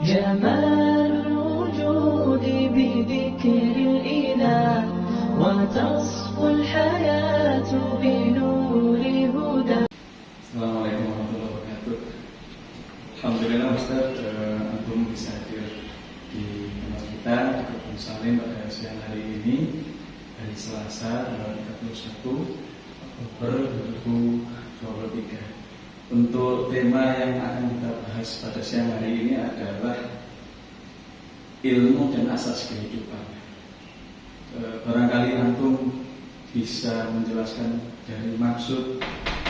جمال الوجود بذكر الإله وتصفو الحياة بنور هدى. Assalamualaikum warahmatullahi wabarakatuh. Alhamdulillah Ustaz, antum bisa hadir di tempat kita di Kebun Salim pada siang hari ini, hari Selasa tanggal 31 Oktober 2023. Untuk tema yang akan kita bahas pada siang hari ini adalah ilmu dan asas kehidupan. Barangkali antum bisa menjelaskan dari maksud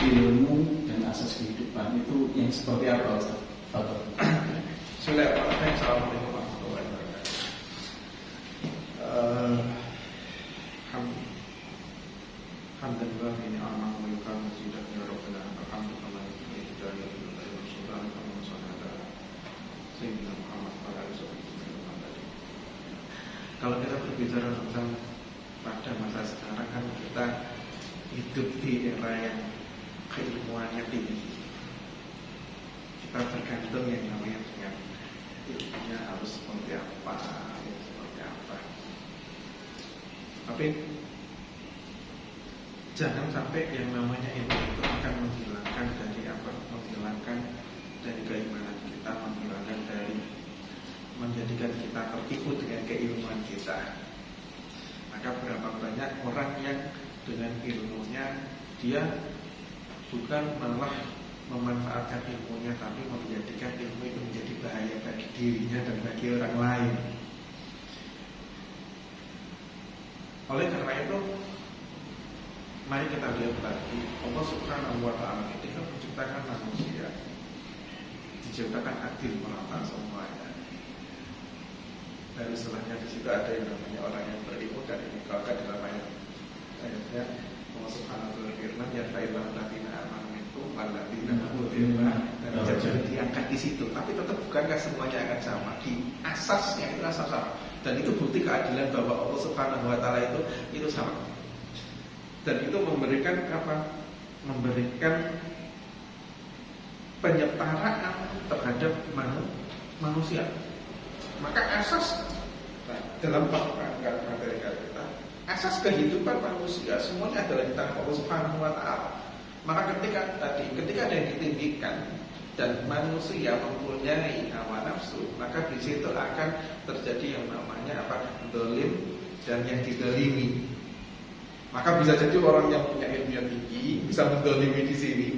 ilmu dan asas kehidupan itu yang seperti apa, Ustaz? Fadhol. Bismillahirrahmanirrahim. Assalamualaikum warahmatullahi wabarakatuh. Alhamdulillah ini amal mulkan masjidah ya rabbana alhamdulillah ini dari Rasulullah Muhammad sallallahu Sayyidina Muhammad sallallahu alaihi wasallam. Kalau kita berbicara tentang pada masa sekarang kan kita hidup di era yang keilmuannya tinggi. Kita tergantung yang namanya dengan ilmunya harus seperti apa, seperti apa. Tapi jangan sampai yang namanya ilmu itu akan menghilangkan dari apa? Menghilangkan dari keimanan kita, menghilangkan dari menjadikan kita tertipu dengan keilmuan kita. Maka berapa banyak orang yang dengan ilmunya dia bukan malah memanfaatkan ilmunya, tapi menjadikan ilmu itu menjadi bahaya bagi dirinya dan bagi orang lain. Oleh karena itu, mari kita lihat lagi Allah Subhanahu wa Ta'ala ketika menciptakan manusia, diciptakan adil merata semuanya. Dan istilahnya di situ ada yang namanya orang yang berilmu dan ini kalau di dalam ayatnya Allah Subhanahu wa Ta'ala firman ya fa'ilah latina amanu minkum waladina utilma dan jadi diangkat di situ. Tapi tetap bukankah semuanya akan sama? Di asasnya itu asas sama. Dan itu bukti keadilan bahwa Allah Subhanahu wa Ta'ala itu sama. Dan itu memberikan apa? Memberikan penyetaraan terhadap manusia. Maka asas dalam materi kita, asas kehidupan manusia semuanya adalah di tangan Allah Subhanahu wa Ta'ala. Maka ketika ada yang ditinggikan dan manusia mempunyai hawa nafsu, maka di situ akan terjadi yang namanya apa? Dolim dan yang didolimi. Maka bisa jadi orang yang punya ilmu yang tinggi bisa mendolimi di sini.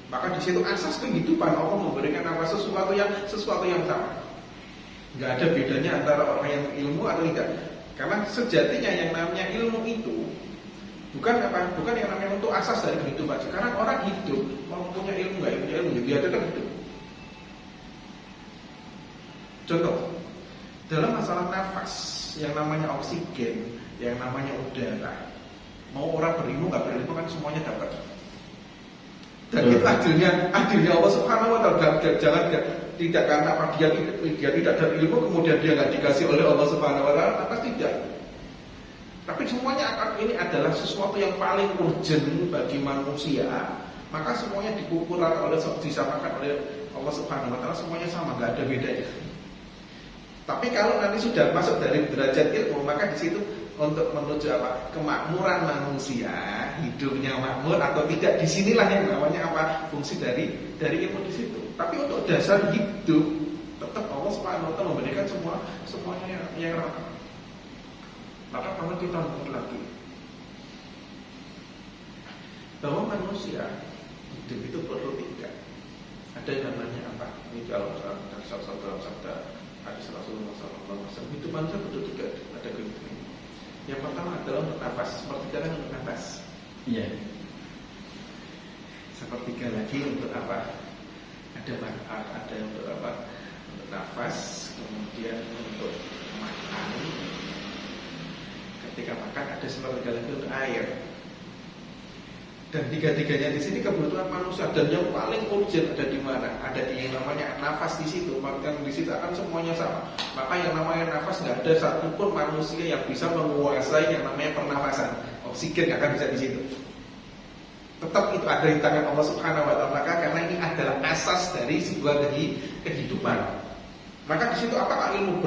Maka di situ asas kehidupan Allah memberikan apa? Sesuatu yang sama. Nggak ada bedanya antara orang yang ilmu atau tidak. Karena sejatinya yang namanya ilmu itu bukan yang namanya untuk asas dari kehidupan. Sekarang orang hidup mau punya ilmu nggak punya ilmu, dia tetap hidup. Contoh, dalam masalah nafas, yang namanya oksigen, yang namanya udara, mau orang berilmu nggak berilmu kan semuanya dapat. Dan itu adilnya Allah Subhanahu wa Ta'ala. Jangan tidak karena apa dia tidak ada ilmu kemudian dia nggak dikasih oleh Allah Subhanahu wa Ta'ala, pasti tidak. Tapi semuanya ini adalah sesuatu yang paling urgent bagi manusia. Maka semuanya dipukul rata disamakan oleh Allah Subhanahu wa Ta'ala, semuanya sama, nggak ada bedanya. Tapi kalau nanti sudah masuk dari derajat ilmu, maka di situ untuk menuju apa? Kemakmuran manusia, hidupnya makmur atau tidak, disinilah yang namanya apa? Fungsi dari ilmu di situ. Tapi untuk dasar hidup tetap Allah Subhanahu wa Ta'ala memberikan semuanya yang rata. Maka kalau kita lihat lagi bahwa manusia hidup itu perlu tiga. Ada yang namanya apa? Ini kalau dari salah sabda hadis Rasulullah SAW, hidup manusia perlu tiga. Ada kehidupan. Yang pertama adalah untuk nafas. Sepertiga lagi untuk nafas. Iya. Sepertiga lagi untuk apa? Ada manfaat, ada untuk apa? Untuk nafas, kemudian untuk makan. Ketika makan ada sepertiga lagi untuk air. Dan tiga-tiganya di sini kebutuhan manusia. Dan yang paling urgent ada di mana? Ada di yang namanya nafas di situ. Maka di situ akan semuanya sama. Maka yang namanya nafas nggak ada satupun manusia yang bisa menguasai yang namanya pernafasan. Oksigen nggak akan bisa di situ. Tetap itu ada di tangan Allah Subhanahu wa Ta'ala. Maka karena ini adalah asas dari sebuah kehidupan. Maka di situ apakah ilmu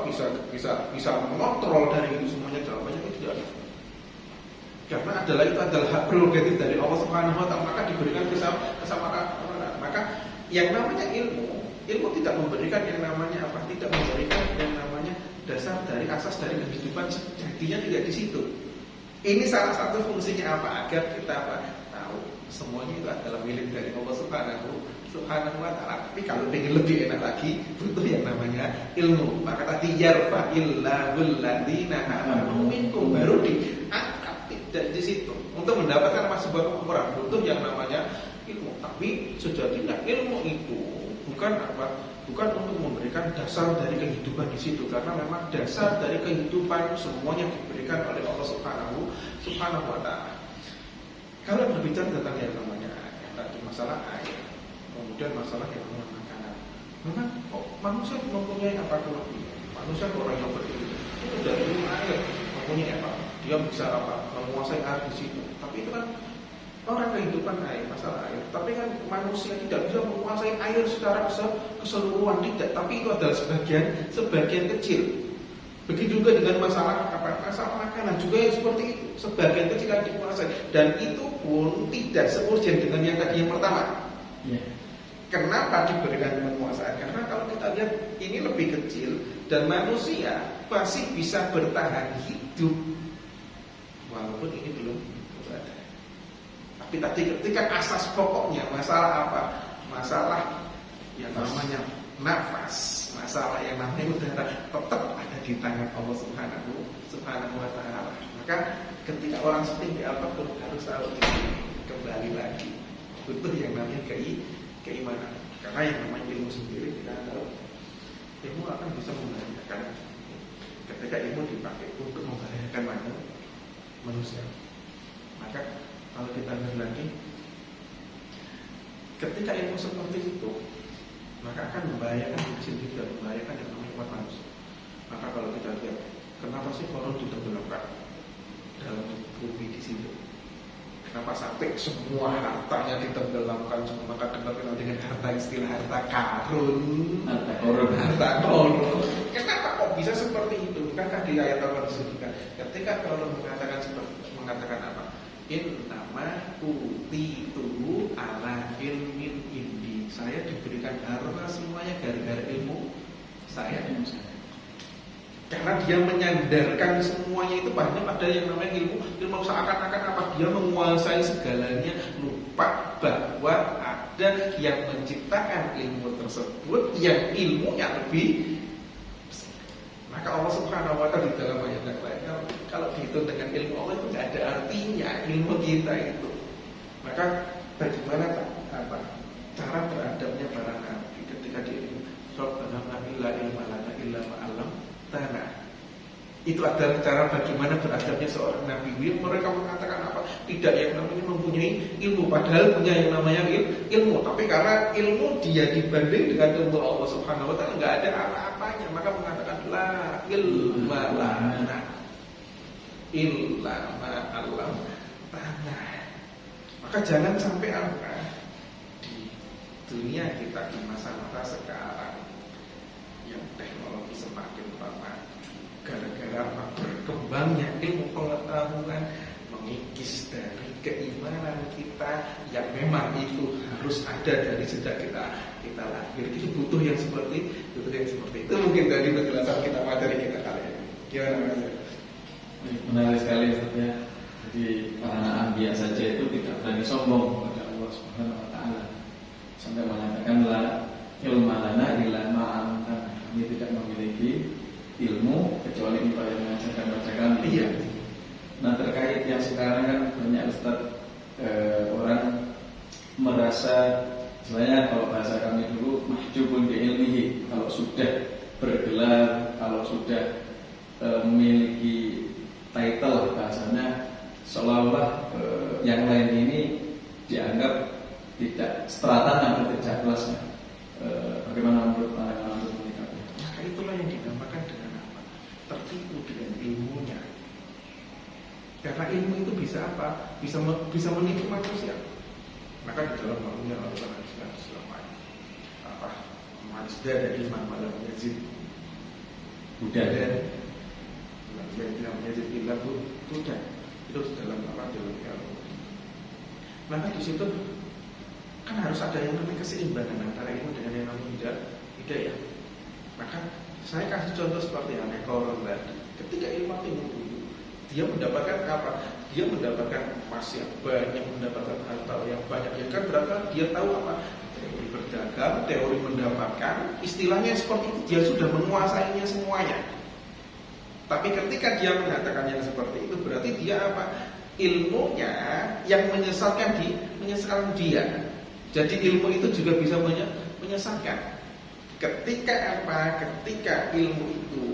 bisa mengontrol dari itu semuanya? Jawabannya itu tidak ada. Karena itu adalah hak prerogatif dari Allah Subhanahu wa taala, maka diberikan kesamaan. Maka yang namanya ilmu tidak memberikan yang namanya apa? Tidak memberikan yang namanya dasar dari asas dari kehidupan sejatinya tidak di situ. Ini salah satu fungsinya apa? Agar kita tahu semuanya itu adalah milik dari Allah Subhanahu wa taala. Tapi kalau ingin lebih enak lagi, butuh yang namanya ilmu. Maka tadi yarfa'illahul ladzina amanu minkum, baru diangkat tidak di situ. Untuk mendapatkan sebuah keumuran butuh yang namanya ilmu. Tapi sejatinya ilmu itu bukan untuk memberikan dasar dari kehidupan di situ, karena memang dasar dari kehidupan semuanya diberikan oleh Allah Subhanahu wa taala. Kalau berbicara tentang yang namanya tadi masalah air, kemudian masalah yang namanya makanan, memang manusia mempunyai apa kelebihan? Manusia orang yang berilmu itu dari air mempunyai apa? Dia bisa menguasai air di situ. Tapi itu kan orang kehidupan air, masalah air. Tapi kan manusia tidak bisa menguasai air secara keseluruhan, tidak. Tapi itu adalah sebagian kecil. Begitu juga dengan masalah makanan juga yang seperti itu. Sebagian kecil yang dikuasai, dan itu pun tidak seurgen dengan yang tadi yang pertama. Yeah. Kenapa diberikan penguasaan? Karena kalau kita lihat ini lebih kecil dan manusia masih bisa bertahan hidup walaupun ini belum ada. Tapi tadi ketika asas pokoknya masalah apa? Masalah yang namanya nafas, masalah yang namanya udara tetap ada di tangan Allah Subhanahu wa taala. Maka ketika orang setinggi apapun harus tahu kembali lagi butuh yang namanya keimanan. Karena yang namanya ilmu sendiri kita tahu ilmu akan bisa membahayakan ketika ilmu dipakai untuk membahayakan manusia. Maka kalau kita lihat lagi, ketika ilmu seperti itu, maka akan membahayakan diri sendiri dan membahayakan yang namanya umat manusia. Maka kalau kita lihat, kenapa sih Korun ditenggelamkan dalam bumi di situ? Kenapa sampai semua hartanya ditenggelamkan? Maka kenapa dengan harta istilah harta karun, harta korun. Kenapa kok bisa seperti itu? Bukankah di ayat Allah disebutkan ketika Korun mengatakan apa? Innama utitu ala ilmin indi. Saya diberikan harta semuanya gara-gara ilmu saya. Karena dia menyandarkan semuanya itu banyak pada yang namanya ilmu seakan-akan apa? Dia menguasai segalanya, lupa bahwa ada yang menciptakan ilmu tersebut, yang ilmunya lebih. Maka Allah Subhanahu wa taala di dalam ayat yang lainnya, kalau dihitung dengan ilmu Allah itu tidak ada artinya ilmu kita itu. Maka bagaimana cara beradabnya para nabi ketika diilmu? Rabbana la ilma lana illa ma 'allamtana. Itu adalah cara bagaimana beradabnya seorang nabi. Mereka mengatakan apa? Tidak yang namanya mempunyai ilmu, padahal punya yang namanya ilmu. Tapi karena ilmu dia dibanding dengan ilmu Allah Subhanahu wa taala enggak ada apa-apanya, maka mengatakan la ilma lana illa ma 'allamtana. Maka jangan sampai apa di dunia kita di masa-masa sekarang yang teknologi semakin lama, gara-gara berkembangnya ilmu pengetahuan mengikis dari keimanan kita yang memang itu harus ada dari sejak kita lahir. Itu butuh yang seperti itu. Mungkin dari penjelasan kita materi kita kali ini. Gimana Mas? Menarik sekali Ustaznya. Jadi para anbiya saja itu tidak berani sombong kepada Allah Subhanahu wa taala. Sampai mengatakan la ilma lana illa ma 'allamtana. Kami tidak memiliki ilmu kecuali engkau yang mengajarkan kepada kami. Iya. Nah terkait yang sekarang kan banyak Ustaz orang merasa sebenarnya kalau bahasa kami dulu mahjubun bi ilmihi, kalau sudah bergelar, kalau sudah memiliki title bahasanya seolah-olah yang lain ini dianggap tidak strata atau tidak kelasnya. Bagaimana menurut pandangan untuk menyikapi? Maka itulah yang dinamakan dengan apa? Tertipu dengan ilmunya. Karena ilmu itu bisa apa? Bisa menipu manusia. Maka di dalam ilmunya Allah selamanya apa? Majda dan Imam Malam Yazid Buddha dan yang tidak Yazid Billah Buddha itu dalam apa dalam ilmu. Maka di situ kan harus ada yang namanya keseimbangan antara ilmu dengan yang namanya hidayah. Maka saya kasih contoh seperti halnya Qarun tadi. Ketika ilmu dulu, dia mendapatkan apa? Dia mendapatkan emas yang banyak, mendapatkan harta yang banyak. Ya kan berarti dia tahu apa? Teori berdagang, teori mendapatkan, istilahnya seperti itu. Dia sudah menguasainya semuanya. Tapi ketika dia mengatakan yang seperti itu, berarti dia apa? Ilmunya yang menyesatkan dia. Jadi ilmu itu juga bisa menyesatkan. Ketika apa? Ketika ilmu itu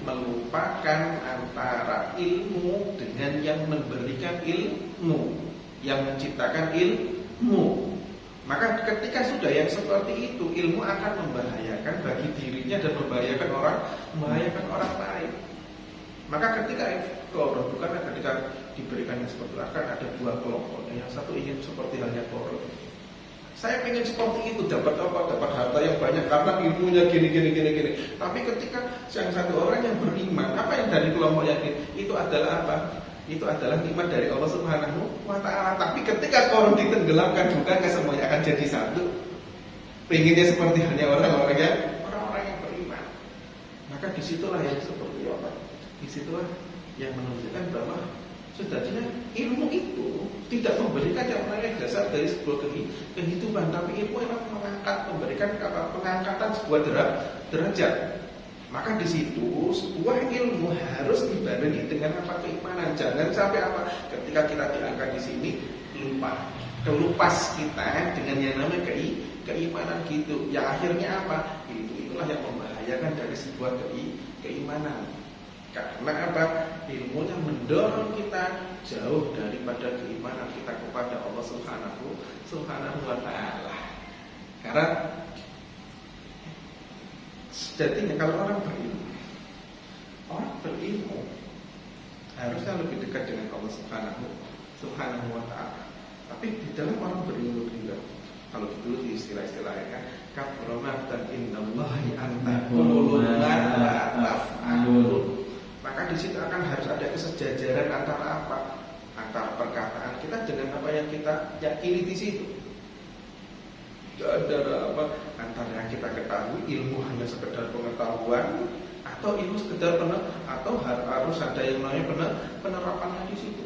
melupakan antara ilmu dengan yang memberikan ilmu, yang menciptakan ilmu. Maka ketika sudah yang seperti itu, ilmu akan membahayakan bagi dirinya dan membahayakan orang lain. Maka ketika Qarun, bukan ketika diberikan yang seperti itu, akan ada dua kelompok. Yang satu ingin seperti halnya Qarun. Saya ingin seperti itu, dapat apa? Dapat harta yang banyak karena ilmunya gini. Tapi ketika yang satu orang yang beriman, apa yang dari kelompok yang ini? Itu adalah apa? Itu adalah nikmat dari Allah Subhanahu wa Ta'ala. Tapi ketika Qarun ditenggelamkan juga semuanya akan jadi satu. Pengennya seperti hanya orang-orang yang beriman. Maka disitulah yang seperti apa? Disitulah yang menunjukkan bahwa sejatinya ilmu itu tidak memberikan yang namanya dasar dari sebuah kehidupan, tapi ilmu yang memberikan pengangkatan sebuah derajat. Maka di situ sebuah ilmu harus dibarengi dengan apa? Keimanan. Jangan sampai apa? Ketika kita diangkat di sini kelupas kita dengan yang namanya keimanan gitu. Yang akhirnya apa? Itulah yang membahayakan dari sebuah keimanan. Karena apa? Ilmunya mendorong kita jauh daripada keimanan kita kepada Allah Subhanahu wa Ta'ala. Karena sejatinya kalau orang berilmu harusnya lebih dekat dengan Allah Subhanahu wa Ta'ala. Tapi di dalam orang berilmu juga, kalau dulu di istilah-istilahnya kabromatan innallahi antaqulu la taf'alun. Maka di situ akan harus ada kesejajaran antara apa? Antara perkataan kita dengan apa yang kita yakini di situ. Ada apa? Antara yang kita ketahui, ilmu hanya sekedar pengetahuan, atau ilmu sekedar atau harus ada yang namanya penerapannya di situ.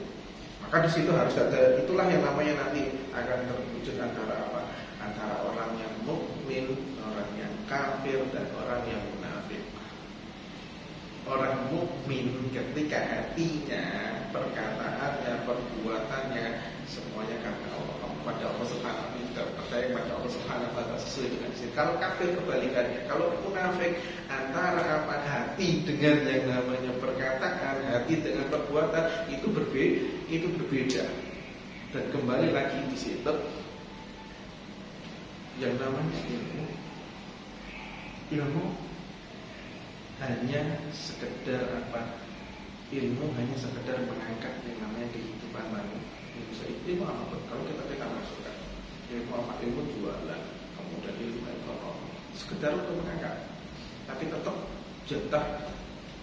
Maka di situ harus ada, itulah yang namanya nanti akan terwujud antara apa? Antara orang yang mukmin, orang yang kafir, dan orang yang munafik. Orang mukmin ketika hatinya, perkataannya, perbuatannya semuanya karena Allah, pada Allah Subhanahu wa Ta'ala, percaya pada Allah Subhanahu wa Ta'ala sesuai dengan sini. Kalau kafir kebalikannya, kalau munafik antara apa? Hati dengan yang namanya perkataan, hati dengan perbuatan itu berbeda. Dan kembali lagi di situ yang namanya ilmu hanya sekedar apa? Ilmu hanya sekedar mengangkat yang namanya kehidupan manusia. Ilmu apa? Kalau kita masukkan ilmu apa? Ilmu jualan, kemudian ilmu ekonomi, sekedar untuk mengangkat. Tapi tetap jatah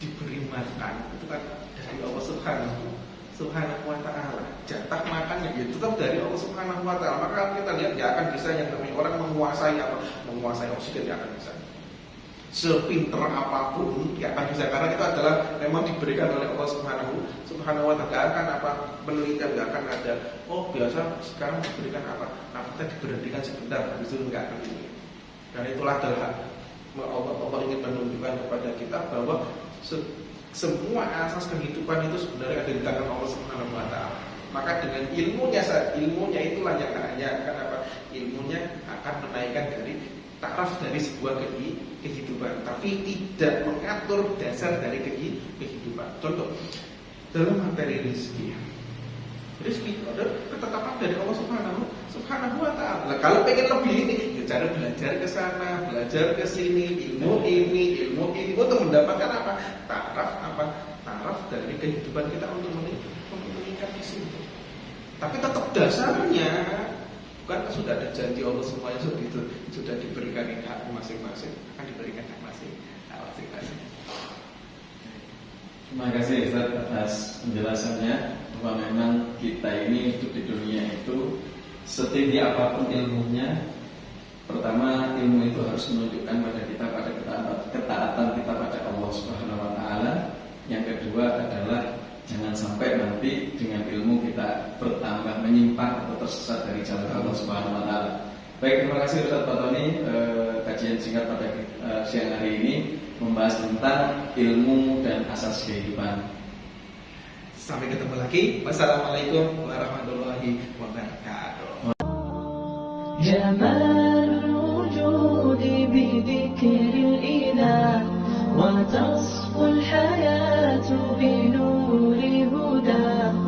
diberi makan itu kan dari Allah Subhanahu wa Ta'ala. Jatah makannya itu tetap dari Allah Subhanahu wa Ta'ala. Maka kita lihat ya akan bisa yang namanya orang menguasai apa? Menguasai oksigen ya akan bisa. Sepinter apapun ya akan bisa, karena itu adalah memang diberikan oleh Allah Subhanahu wa Ta'ala. Kan apa? Penelitian nggak akan ada. Oh biasa sekarang diberikan apa? Kita diberhentikan sebentar, habis itu nggak akan ini. Dan itulah adalah Allah ingin menunjukkan kepada kita bahwa semua asas kehidupan itu sebenarnya ada di tangan Allah Subhanahu wa Ta'ala. Maka dengan ilmunya itulah yang hanya akan apa? Ilmunya akan menaikkan dari taraf dari sebuah kehidupan, tapi tidak mengatur dasar dari kehidupan. Contoh dalam materi rezeki itu ada ketetapan dari Allah Subhanahu wa Ta'ala. Kalau pengen lebih ini, ya cara belajar ke sana, belajar ke sini, ilmu ini untuk mendapatkan apa? Taraf dari kehidupan kita untuk meningkat di sini. Tapi tetap dasarnya Bukan sudah ada janji Allah semuanya sudah diberikan hak masing-masing, akan diberikan hak masing-masing. Terima kasih Ustaz atas penjelasannya bahwa memang kita ini hidup di dunia itu setinggi apapun ilmunya, pertama ilmu itu harus menunjukkan pada kita pada ketaatan kita pada Allah Subhanahu wa taala. Yang kedua adalah jangan sampai nanti dengan ilmu kita bertambah menyimpang atau tersesat dari jalan Allah Subhanahu wa taala. Baik, terima kasih Ustaz Fatoni. Kajian singkat pada siang hari ini membahas tentang ilmu dan asas kehidupan. Sampai ketemu lagi. Wassalamualaikum warahmatullahi wabarakatuh.